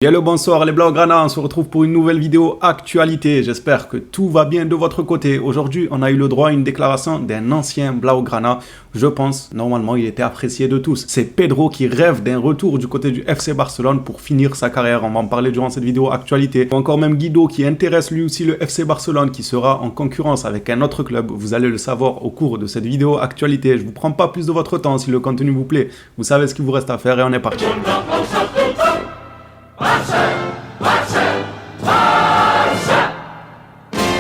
Hello, bonsoir les Blaugrana, on se retrouve pour une nouvelle vidéo actualité. J'espère que tout va bien de votre côté. Aujourd'hui, on a eu le droit à une déclaration d'un ancien Blaugrana. Je pense, normalement, il était apprécié de tous. C'est Pedro qui rêve d'un retour du côté du FC Barcelone pour finir sa carrière. On va en parler durant cette vidéo actualité. Ou encore même Guido qui intéresse lui aussi le FC Barcelone, qui sera en concurrence avec un autre club. Vous allez le savoir au cours de cette vidéo actualité. Je vous prends pas plus de votre temps si le contenu vous plaît. Vous savez ce qu'il vous reste à faire et on est parti.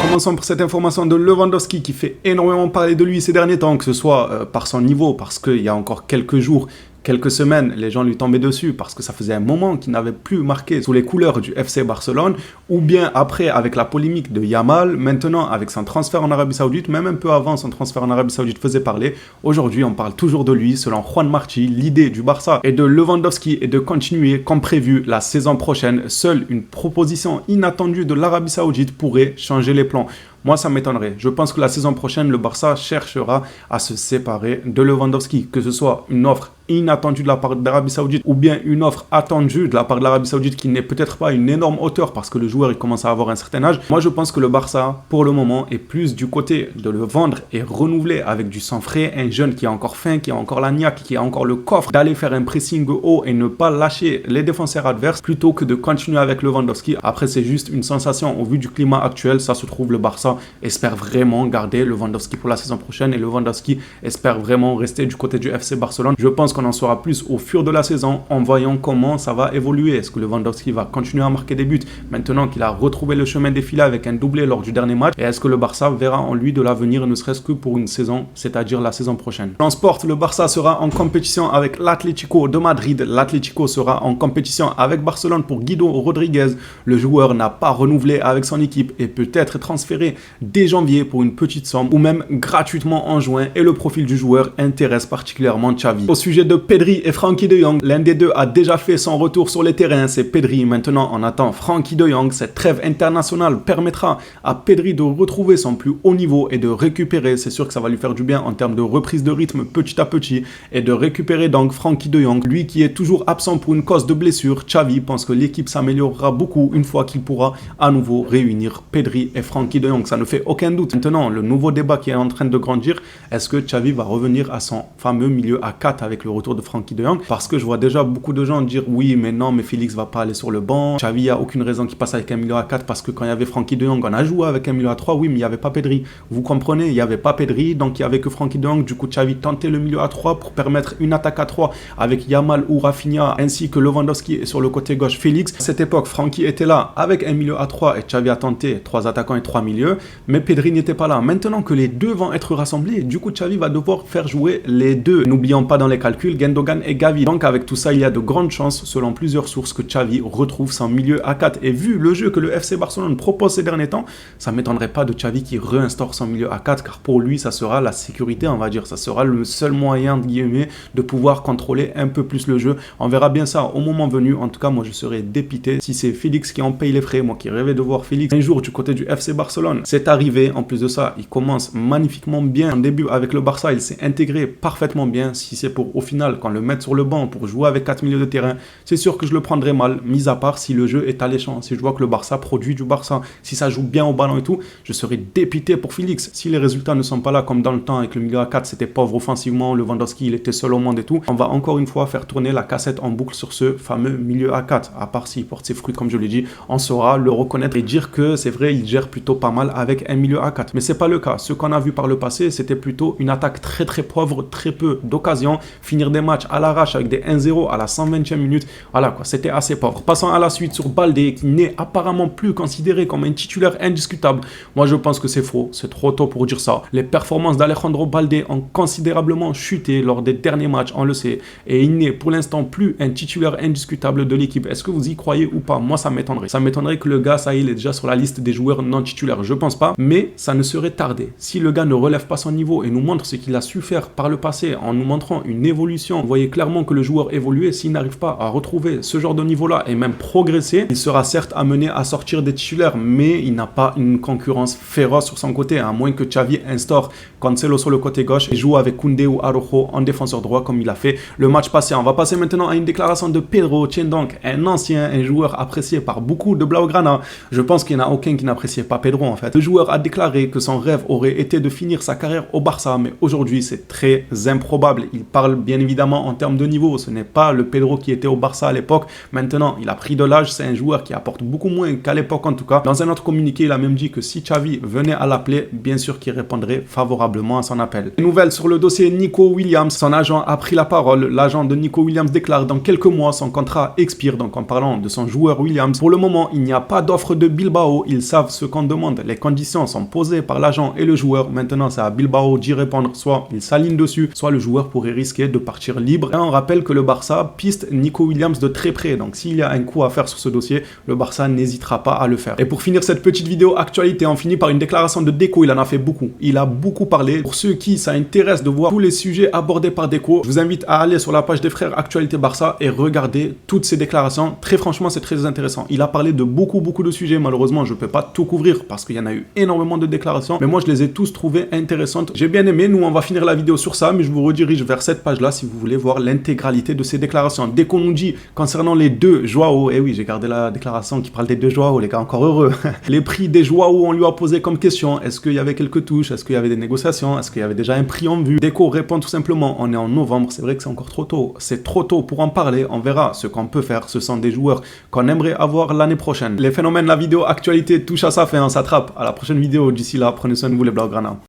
Commençons pour cette information de Lewandowski qui fait énormément parler de lui ces derniers temps, que ce soit par son niveau, parce qu'il y a encore quelques jours, quelques semaines, les gens lui tombaient dessus parce que ça faisait un moment qu'il n'avait plus marqué sous les couleurs du FC Barcelone, ou bien après avec la polémique de Yamal, maintenant avec son transfert en Arabie Saoudite, même un peu avant son transfert en Arabie Saoudite faisait parler. Aujourd'hui, on parle toujours de lui. Selon Juan Martí, l'idée du Barça et de Lewandowski est de continuer comme prévu la saison prochaine. Seule une proposition inattendue de l'Arabie Saoudite pourrait changer les plans. Moi, ça m'étonnerait. Je pense que la saison prochaine, le Barça cherchera à se séparer de Lewandowski, que ce soit une offre inattendue de la part de l'Arabie Saoudite ou bien une offre attendue de la part de l'Arabie Saoudite qui n'est peut-être pas une énorme hauteur parce que le joueur il commence à avoir un certain âge. Moi, je pense que le Barça, pour le moment, est plus du côté de le vendre et renouveler avec du sang frais, un jeune qui a encore faim, qui a encore la niaque, qui a encore le coffre, d'aller faire un pressing haut et ne pas lâcher les défenseurs adverses plutôt que de continuer avec Lewandowski. Après, c'est juste une sensation au vu du climat actuel. Ça se trouve, le Barça espère vraiment garder Lewandowski pour la saison prochaine et Lewandowski espère vraiment rester du côté du FC Barcelone. Je pense qu'on en saura plus au fur de la saison en voyant comment ça va évoluer. Est-ce que Lewandowski va continuer à marquer des buts maintenant qu'il a retrouvé le chemin défilé avec un doublé lors du dernier match, et est-ce que le Barça verra en lui de l'avenir ne serait-ce que pour une saison, c'est-à-dire la saison prochaine. En sport, le Barça sera en compétition avec l'Atlético de Madrid. L'Atlético sera en compétition avec Barcelone pour Guido Rodriguez. Le joueur n'a pas renouvelé avec son équipe et peut être transféré dès janvier pour une petite somme ou même gratuitement en juin, et le profil du joueur intéresse particulièrement Xavi. Au sujet de Pedri et Frenkie de Jong, l'un des deux a déjà fait son retour sur les terrains, c'est Pedri. Maintenant on attend Frenkie de Jong. Cette trêve internationale permettra à Pedri de retrouver son plus haut niveau et de récupérer, c'est sûr que ça va lui faire du bien en termes de reprise de rythme petit à petit, et de récupérer donc Frenkie de Jong, lui qui est toujours absent pour une cause de blessure. Xavi pense que l'équipe s'améliorera beaucoup une fois qu'il pourra à nouveau réunir Pedri et Frenkie de Jong, ça ne fait aucun doute. Maintenant, le nouveau débat qui est en train de grandir, est-ce que Xavi va revenir à son fameux milieu à 4 avec le retour de Frenkie de Jong? Parce que je vois déjà beaucoup de gens dire oui, mais non, mais Félix va pas aller sur le banc. Xavi, il n'y a aucune raison qu'il passe avec un milieu à 4 parce que quand il y avait Frenkie de Jong, on a joué avec un milieu à 3, oui, mais il n'y avait pas Pedri. Vous comprenez, il n'y avait pas Pedri, donc il n'y avait que Frenkie de Jong. Du coup, Xavi tentait le milieu à 3 pour permettre une attaque à 3 avec Yamal ou Rafinha ainsi que Lewandowski et sur le côté gauche Félix. À cette époque, Frenkie était là avec un milieu à 3 et Xavi a tenté 3 attaquants et 3 milieux, mais Pedri n'était pas là. Maintenant que les deux vont être rassemblés, du coup Xavi va devoir faire jouer les deux. N'oublions pas dans les calculs Gundogan et Gavi. Donc avec tout ça, il y a de grandes chances, selon plusieurs sources, que Xavi retrouve son milieu à 4. Et vu le jeu que le FC Barcelone propose ces derniers temps, ça ne m'étonnerait pas de Xavi qui réinstaure son milieu à 4, car pour lui, ça sera la sécurité, on va dire. Ça sera le seul moyen, de guillemets, de pouvoir contrôler un peu plus le jeu. On verra bien ça au moment venu. En tout cas, moi, je serais dépité si c'est Félix qui en paye les frais. Moi qui rêvais de voir Félix un jour du côté du FC Barcelone. C'est arrivé. En plus de ça, il commence magnifiquement bien en début avec le Barça. Il s'est intégré parfaitement bien. Si c'est pour, au final, quand le mettre sur le banc pour jouer avec 4 milieux de terrain, c'est sûr que je le prendrai mal, mis à part si le jeu est alléchant. Si je vois que le Barça produit du Barça, si ça joue bien au ballon et tout, je serais dépité pour Félix. Si les résultats ne sont pas là, comme dans le temps avec le milieu à 4, c'était pauvre offensivement, Lewandowski, il était seul au monde et tout, on va encore une fois faire tourner la cassette en boucle sur ce fameux milieu à 4. À part s'il porte ses fruits, comme je l'ai dit, on saura le reconnaître et dire que c'est vrai, il gère plutôt pas mal avec un milieu à 4. Mais c'est pas le cas. Ce qu'on a vu par le passé, c'était plutôt une attaque très très pauvre, très peu d'occasions, finir des matchs à l'arrache avec des 1-0 à la 120e minute. Voilà quoi, c'était assez pauvre. Passons à la suite sur Baldé, qui n'est apparemment plus considéré comme un titulaire indiscutable. Moi je pense que c'est faux, c'est trop tôt pour dire ça. Les performances d'Alejandro Baldé ont considérablement chuté lors des derniers matchs, on le sait, et il n'est pour l'instant plus un titulaire indiscutable de l'équipe. Est-ce que vous y croyez ou pas? Moi ça m'étonnerait. Ça m'étonnerait que le gars, ça y est, il est déjà sur la liste des joueurs non titulaires. Je pense pense pas, mais ça ne serait tardé. Si le gars ne relève pas son niveau et nous montre ce qu'il a su faire par le passé en nous montrant une évolution, vous voyez clairement que le joueur évolué, s'il n'arrive pas à retrouver ce genre de niveau-là et même progresser, il sera certes amené à sortir des titulaires, mais il n'a pas une concurrence féroce sur son côté, à moins que Xavi instaure Cancelo sur le côté gauche et joue avec Koundé ou Araujo en défenseur droit comme il a fait le match passé. On va passer maintenant à une déclaration de Pedro. Tiens donc, un ancien, un joueur apprécié par beaucoup de Blaugrana. Je pense qu'il n'y en a aucun qui n'appréciait pas Pedro en fait. Le joueur a déclaré que son rêve aurait été de finir sa carrière au Barça, mais aujourd'hui c'est très improbable. Il parle bien évidemment en termes de niveau. Ce n'est pas le Pedro qui était au Barça à l'époque. Maintenant, il a pris de l'âge. C'est un joueur qui apporte beaucoup moins qu'à l'époque en tout cas. Dans un autre communiqué, il a même dit que si Xavi venait à l'appeler, bien sûr qu'il répondrait favorablement à son appel. Une nouvelle sur le dossier Nico Williams. Son agent a pris la parole. L'agent de Nico Williams déclare dans quelques mois son contrat expire. Donc en parlant de son joueur Williams, pour le moment, il n'y a pas d'offre de Bilbao. Ils savent ce qu'on demande. Les conditions sont posées par l'agent et le joueur. Maintenant, c'est à Bilbao d'y répondre. Soit il s'aligne dessus, soit le joueur pourrait risquer de partir libre. Et on rappelle que le Barça piste Nico Williams de très près. Donc s'il y a un coup à faire sur ce dossier, le Barça n'hésitera pas à le faire. Et pour finir cette petite vidéo actualité, on finit par une déclaration de Deco. Il en a fait beaucoup. Il a beaucoup parlé. Pour ceux qui ça intéresse de voir tous les sujets abordés par Deco, je vous invite à aller sur la page des frères Actualité Barça et regarder toutes ces déclarations. Très franchement, c'est très intéressant. Il a parlé de beaucoup de sujets. Malheureusement, je ne peux pas tout couvrir parce qu'il y en a eu énormément de déclarations. Mais moi, je les ai tous trouvées intéressantes. J'ai bien aimé. Nous, on va finir la vidéo sur ça, mais je vous redirige vers cette page-là si vous voulez voir l'intégralité de ces déclarations. Deco nous dit concernant les deux Joao, et oui, j'ai gardé la déclaration qui parle des deux Joao, les gars, encore heureux. Les prix des Joao, on lui a posé comme question. Est-ce qu'il y avait quelques touches? Est-ce qu'il y avait des négociations? Est-ce qu'il y avait déjà un prix en vue? Deco répond tout simplement, on est en novembre, c'est vrai que c'est encore trop tôt. C'est trop tôt pour en parler, on verra ce qu'on peut faire. Ce sont des joueurs qu'on aimerait avoir l'année prochaine. Les phénomènes, la vidéo actualité touche à sa fin, on s'attrape à la prochaine vidéo. D'ici là, prenez soin de vous les Blaugrana.